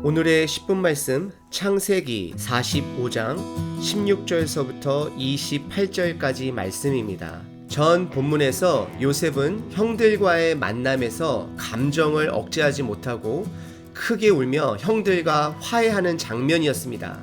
오늘의 10분 말씀 창세기 45장 16절서부터 28절까지 말씀입니다. 전 본문에서 요셉은 형들과의 만남에서 감정을 억제하지 못하고 크게 울며 형들과 화해하는 장면이었습니다.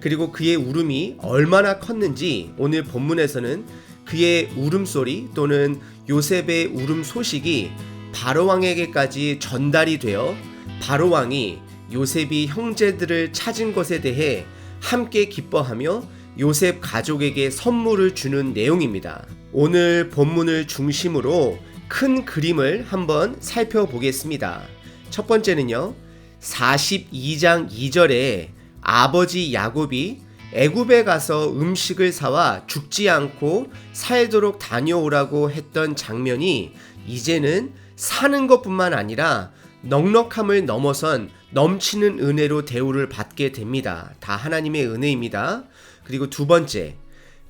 그리고 그의 울음이 얼마나 컸는지 오늘 본문에서는 그의 울음소리 또는 요셉의 울음 소식이 바로왕에게까지 전달이 되어 바로왕이 요셉이 형제들을 찾은 것에 대해 함께 기뻐하며 요셉 가족에게 선물을 주는 내용입니다. 오늘 본문을 중심으로 큰 그림을 한번 살펴보겠습니다. 첫 번째는요, 42장 2절에 아버지 야곱이 애굽에 가서 음식을 사와 죽지 않고 살도록 다녀오라고 했던 장면이 이제는 사는 것뿐만 아니라 넉넉함을 넘어선 넘치는 은혜로 대우를 받게 됩니다. 다 하나님의 은혜입니다. 그리고 두 번째,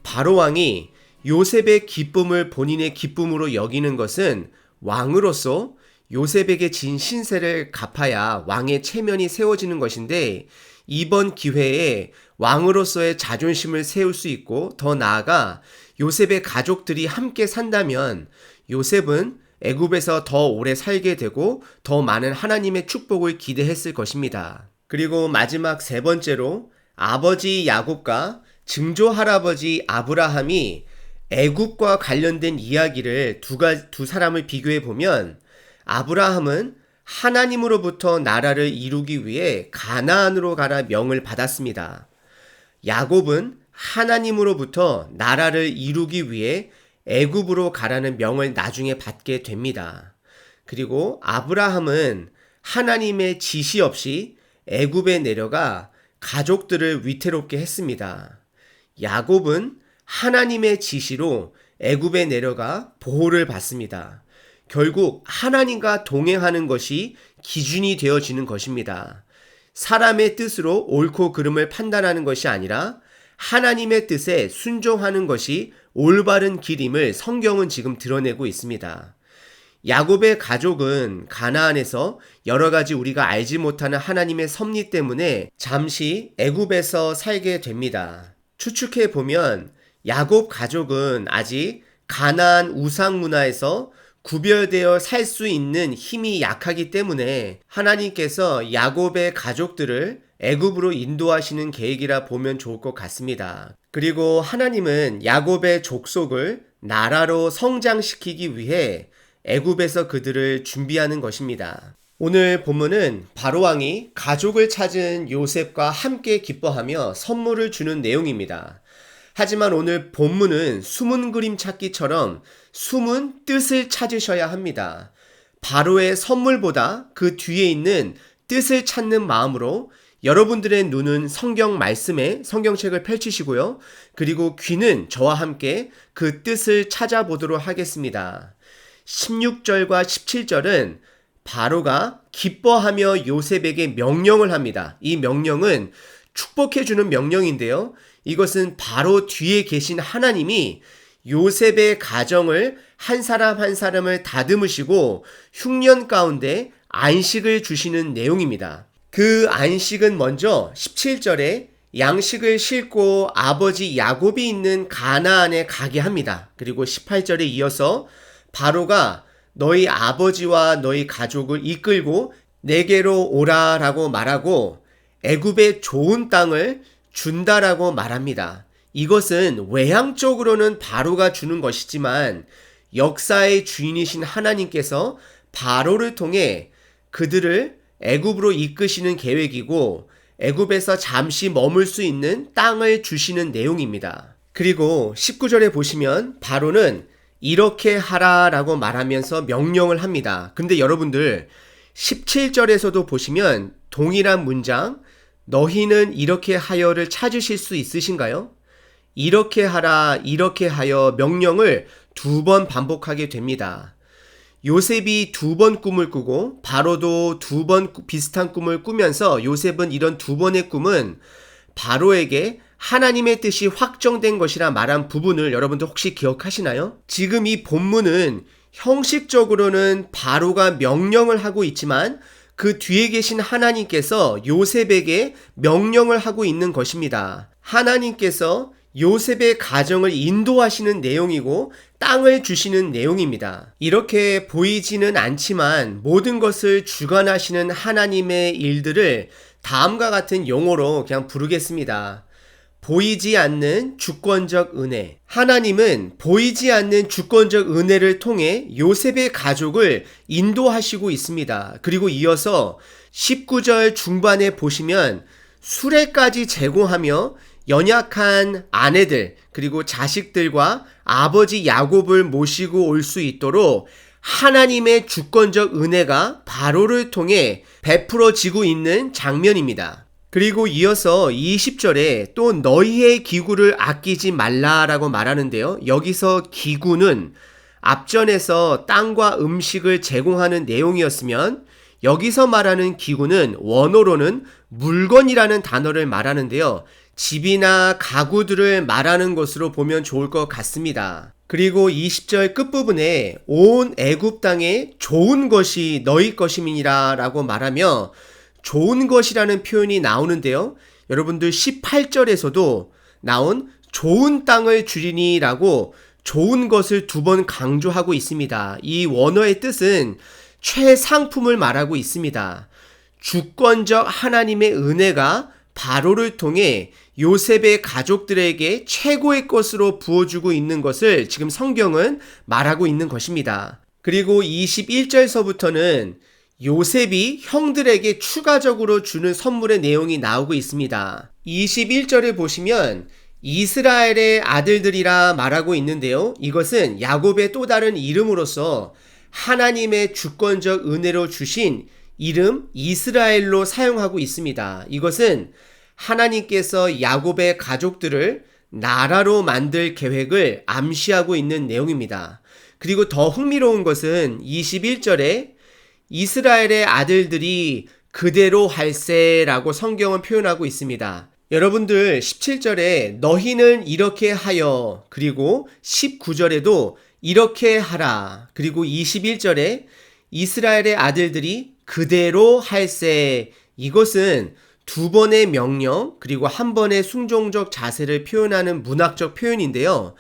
바로왕이 요셉의 기쁨을 본인의 기쁨으로 여기는 것은 왕으로서 요셉에게 진 신세를 갚아야 왕의 체면이 세워지는 것인데, 이번 기회에 왕으로서의 자존심을 세울 수 있고 더 나아가 요셉의 가족들이 함께 산다면 요셉은 애굽에서 더 오래 살게 되고 더 많은 하나님의 축복을 기대했을 것입니다. 그리고 마지막 세 번째로 아버지 야곱과 증조 할아버지 아브라함이 애굽과 관련된 이야기를 두 사람을 비교해 보면, 아브라함은 하나님으로부터 나라를 이루기 위해 가나안으로 가라 명을 받았습니다. 야곱은 하나님으로부터 나라를 이루기 위해 애굽으로 가라는 명을 나중에 받게 됩니다. 그리고 아브라함은 하나님의 지시 없이 애굽에 내려가 가족들을 위태롭게 했습니다. 야곱은 하나님의 지시로 애굽에 내려가 보호를 받습니다. 결국 하나님과 동행하는 것이 기준이 되어지는 것입니다. 사람의 뜻으로 옳고 그름을 판단하는 것이 아니라 하나님의 뜻에 순종하는 것이 올바른 길임을 성경은 지금 드러내고 있습니다. 야곱의 가족은 가나안에서 여러 가지 우리가 알지 못하는 하나님의 섭리 때문에 잠시 애굽에서 살게 됩니다. 추측해 보면 야곱 가족은 아직 가나안 우상 문화에서 구별되어 살 수 있는 힘이 약하기 때문에 하나님께서 야곱의 가족들을 애굽으로 인도하시는 계획이라 보면 좋을 것 같습니다. 그리고 하나님은 야곱의 족속을 나라로 성장시키기 위해 애굽에서 그들을 준비하는 것입니다. 오늘 본문은 바로왕이 가족을 찾은 요셉과 함께 기뻐하며 선물을 주는 내용입니다. 하지만 오늘 본문은 숨은 그림 찾기처럼 숨은 뜻을 찾으셔야 합니다. 바로의 선물보다 그 뒤에 있는 뜻을 찾는 마음으로 여러분들의 눈은 성경 말씀에 성경책을 펼치시고요. 그리고 귀는 저와 함께 그 뜻을 찾아보도록 하겠습니다. 16절과 17절은 바로가 기뻐하며 요셉에게 명령을 합니다. 이 명령은 축복해주는 명령인데요. 이것은 바로 뒤에 계신 하나님이 요셉의 가정을 한 사람 한 사람을 다듬으시고 흉년 가운데 안식을 주시는 내용입니다. 그 안식은 먼저 17절에 양식을 싣고 아버지 야곱이 있는 가나안에 가게 합니다. 그리고 18절에 이어서 바로가 너희 아버지와 너희 가족을 이끌고 내게로 오라라고 말하고 애굽의 좋은 땅을 준다라고 말합니다. 이것은 외향적으로는 바로가 주는 것이지만 역사의 주인이신 하나님께서 바로를 통해 그들을 애굽으로 이끄시는 계획이고 애굽에서 잠시 머물 수 있는 땅을 주시는 내용입니다. 그리고 19절에 보시면 바로는 이렇게 하라라고 말하면서 명령을 합니다. 근데 여러분들 17절에서도 보시면 동일한 문장 너희는 이렇게 하여를 찾으실 수 있으신가요? 이렇게 하라, 이렇게 하여 명령을 2번 반복하게 됩니다. 요셉이 2번 꿈을 꾸고 바로도 2번 비슷한 꿈을 꾸면서 요셉은 이런 2번의 꿈은 바로에게 하나님의 뜻이 확정된 것이라 말한 부분을 여러분들 혹시 기억하시나요? 지금 이 본문은 형식적으로는 바로가 명령을 하고 있지만 그 뒤에 계신 하나님께서 요셉에게 명령을 하고 있는 것입니다. 하나님께서 요셉의 가정을 인도하시는 내용이고 땅을 주시는 내용입니다. 이렇게 보이지는 않지만 모든 것을 주관하시는 하나님의 일들을 다음과 같은 용어로 그냥 부르겠습니다. 보이지 않는 주권적 은혜. 하나님은 보이지 않는 주권적 은혜를 통해 요셉의 가족을 인도하시고 있습니다. 그리고 이어서 19절 중반에 보시면 수레까지 제공하며 연약한 아내들 그리고 자식들과 아버지 야곱을 모시고 올 수 있도록 하나님의 주권적 은혜가 바로를 통해 베풀어지고 있는 장면입니다. 그리고 이어서 20절에 또 너희의 기구를 아끼지 말라라고 말하는데요. 여기서 기구는 앞전에서 땅과 음식을 제공하는 내용이었으면 여기서 말하는 기구는 원어로는 물건이라는 단어를 말하는데요. 집이나 가구들을 말하는 것으로 보면 좋을 것 같습니다. 그리고 20절 끝부분에 온 애굽 땅에 좋은 것이 너희 것임이니라 라고 말하며 좋은 것이라는 표현이 나오는데요. 여러분들 18절에서도 나온 좋은 땅을 주리니 라고 좋은 것을 두 번 강조하고 있습니다. 이 원어의 뜻은 최상품을 말하고 있습니다. 주권적 하나님의 은혜가 바로를 통해 요셉의 가족들에게 최고의 것으로 부어주고 있는 것을 지금 성경은 말하고 있는 것입니다. 그리고 21절서부터는 요셉이 형들에게 추가적으로 주는 선물의 내용이 나오고 있습니다. 21절을 보시면 이스라엘의 아들들이라 말하고 있는데요. 이것은 야곱의 또 다른 이름으로서 하나님의 주권적 은혜로 주신 이름 이스라엘로 사용하고 있습니다. 이것은 하나님께서 야곱의 가족들을 나라로 만들 계획을 암시하고 있는 내용입니다. 그리고 더 흥미로운 것은 21절에 이스라엘의 아들들이 그대로 할세라고 성경은 표현하고 있습니다. 여러분들 17절에 너희는 이렇게 하여 그리고 19절에도 이렇게 하라 그리고 21절에 이스라엘의 아들들이 그대로 할세 이것은 두 번의 명령 그리고 한 번의 순종적 자세를 표현하는 문학적 표현인데요.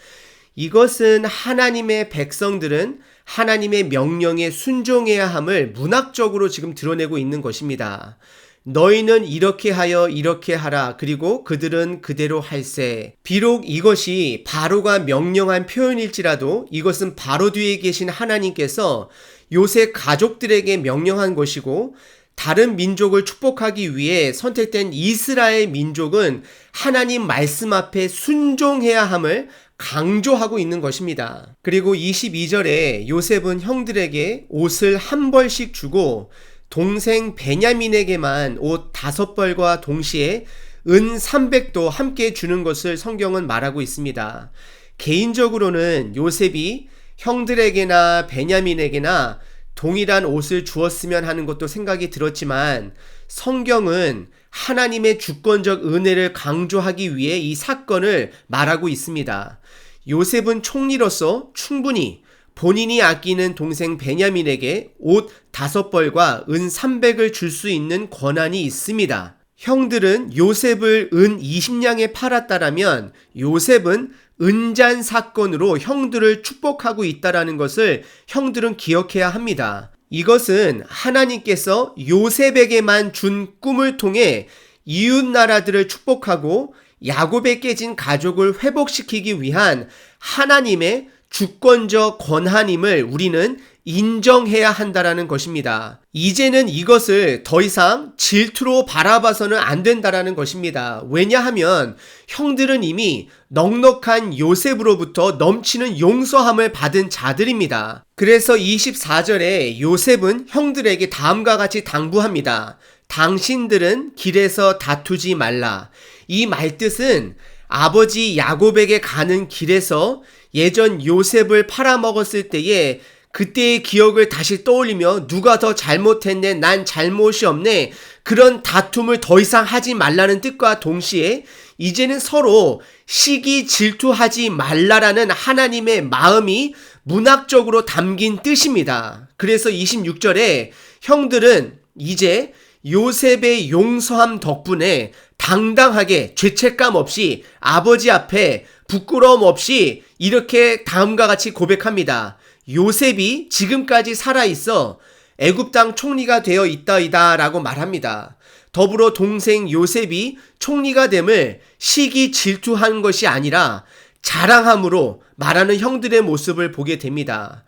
이것은 하나님의 백성들은 하나님의 명령에 순종해야 함을 문학적으로 지금 드러내고 있는 것입니다. 너희는 이렇게 하여 이렇게 하라 그리고 그들은 그대로 할세. 비록 이것이 바로가 명령한 표현일지라도 이것은 바로 뒤에 계신 하나님께서 요셉 가족들에게 명령한 것이고 다른 민족을 축복하기 위해 선택된 이스라엘 민족은 하나님 말씀 앞에 순종해야 함을 강조하고 있는 것입니다. 그리고 22절에 요셉은 형들에게 옷을 한 벌씩 주고 동생 베냐민에게만 옷 5벌과 동시에 은 300도 함께 주는 것을 성경은 말하고 있습니다. 개인적으로는 요셉이 형들에게나 베냐민에게나 동일한 옷을 주었으면 하는 것도 생각이 들었지만 성경은 하나님의 주권적 은혜를 강조하기 위해 이 사건을 말하고 있습니다. 요셉은 총리로서 충분히 본인이 아끼는 동생 베냐민에게 옷 5벌과 은 300을 줄 수 있는 권한이 있습니다. 형들은 요셉을 은 20냥에 팔았다라면 요셉은 은잔 사건으로 형들을 축복하고 있다라는 것을 형들은 기억해야 합니다. 이것은 하나님께서 요셉에게만 준 꿈을 통해 이웃 나라들을 축복하고 야곱에 깨진 가족을 회복시키기 위한 하나님의 주권적 권한임을 우리는 인정해야 한다라는 것입니다. 이제는 이것을 더 이상 질투로 바라봐서는 안 된다라는 것입니다. 왜냐하면 형들은 이미 넉넉한 요셉으로부터 넘치는 용서함을 받은 자들입니다. 그래서 24절에 요셉은 형들에게 다음과 같이 당부합니다. 당신들은 길에서 다투지 말라. 이 말뜻은 아버지 야곱에게 가는 길에서 예전 요셉을 팔아먹었을 때에 그때의 기억을 다시 떠올리며 누가 더 잘못했네, 난 잘못이 없네, 그런 다툼을 더 이상 하지 말라는 뜻과 동시에 이제는 서로 시기 질투하지 말라라는 하나님의 마음이 문학적으로 담긴 뜻입니다. 그래서 26절에 형들은 이제 요셉의 용서함 덕분에 당당하게 죄책감 없이 아버지 앞에 부끄러움 없이 이렇게 다음과 같이 고백합니다. 요셉이 지금까지 살아있어 애굽 땅 총리가 되어 있다이다 라고 말합니다. 더불어 동생 요셉이 총리가 됨을 시기 질투한 것이 아니라 자랑함으로 말하는 형들의 모습을 보게 됩니다.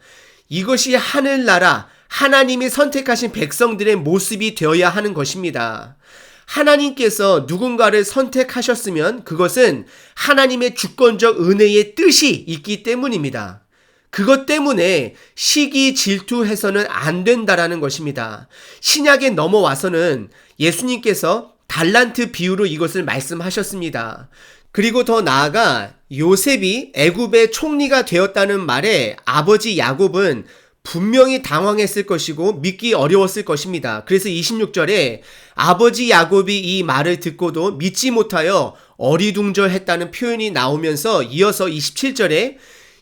이것이 하늘나라 하나님이 선택하신 백성들의 모습이 되어야 하는 것입니다. 하나님께서 누군가를 선택하셨으면 그것은 하나님의 주권적 은혜의 뜻이 있기 때문입니다. 그것 때문에 시기 질투해서는 안 된다라는 것입니다. 신약에 넘어와서는 예수님께서 달란트 비유로 이것을 말씀하셨습니다. 그리고 더 나아가 요셉이 애굽의 총리가 되었다는 말에 아버지 야곱은 분명히 당황했을 것이고 믿기 어려웠을 것입니다. 그래서 26절에 아버지 야곱이 이 말을 듣고도 믿지 못하여 어리둥절했다는 표현이 나오면서 이어서 27절에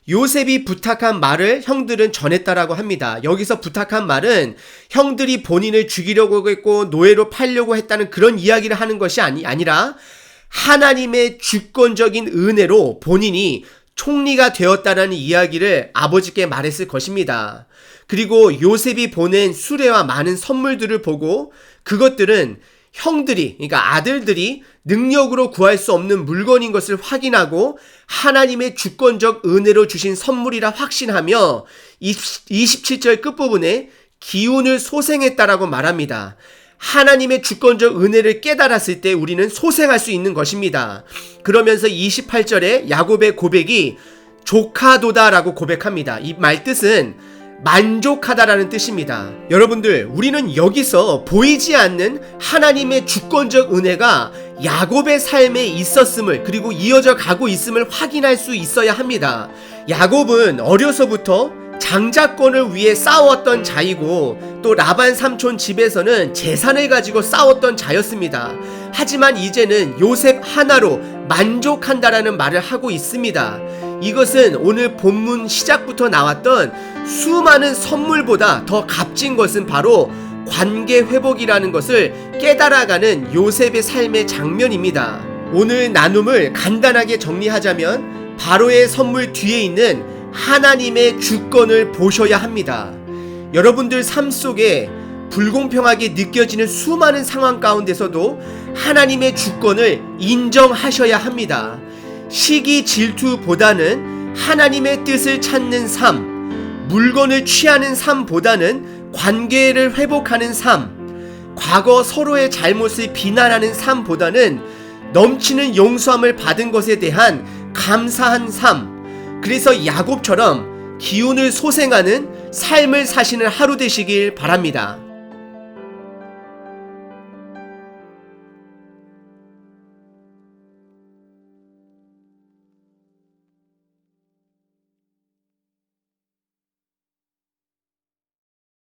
요셉이 부탁한 말을 형들은 전했다라고 합니다. 여기서 부탁한 말은 형들이 본인을 죽이려고 했고 노예로 팔려고 했다는 그런 이야기를 하는 것이 아니라 하나님의 주권적인 은혜로 본인이 총리가 되었다라는 이야기를 아버지께 말했을 것입니다. 그리고 요셉이 보낸 수레와 많은 선물들을 보고 그것들은 형들이, 그러니까 아들들이 능력으로 구할 수 없는 물건인 것을 확인하고 하나님의 주권적 은혜로 주신 선물이라 확신하며 27절 끝부분에 기운을 소생했다라고 말합니다. 하나님의 주권적 은혜를 깨달았을 때 우리는 소생할 수 있는 것입니다. 그러면서 28절에 야곱의 고백이 조카도다라고 고백합니다. 이 말 뜻은 만족하다라는 뜻입니다. 여러분들, 우리는 여기서 보이지 않는 하나님의 주권적 은혜가 야곱의 삶에 있었음을, 그리고 이어져 가고 있음을 확인할 수 있어야 합니다. 야곱은 어려서부터 장자권을 위해 싸웠던 자이고 또 라반 삼촌 집에서는 재산을 가지고 싸웠던 자였습니다. 하지만 이제는 요셉 하나로 만족한다라는 말을 하고 있습니다. 이것은 오늘 본문 시작부터 나왔던 수많은 선물보다 더 값진 것은 바로 관계 회복이라는 것을 깨달아가는 요셉의 삶의 장면입니다. 오늘 나눔을 간단하게 정리하자면 바로의 선물 뒤에 있는 하나님의 주권을 보셔야 합니다. 여러분들 삶 속에 불공평하게 느껴지는 수많은 상황 가운데서도 하나님의 주권을 인정하셔야 합니다. 시기 질투보다는 하나님의 뜻을 찾는 삶, 물건을 취하는 삶보다는 관계를 회복하는 삶, 과거 서로의 잘못을 비난하는 삶보다는 넘치는 용서함을 받은 것에 대한 감사한 삶, 그래서 야곱처럼 기운을 소생하는 삶을 사시는 하루 되시길 바랍니다.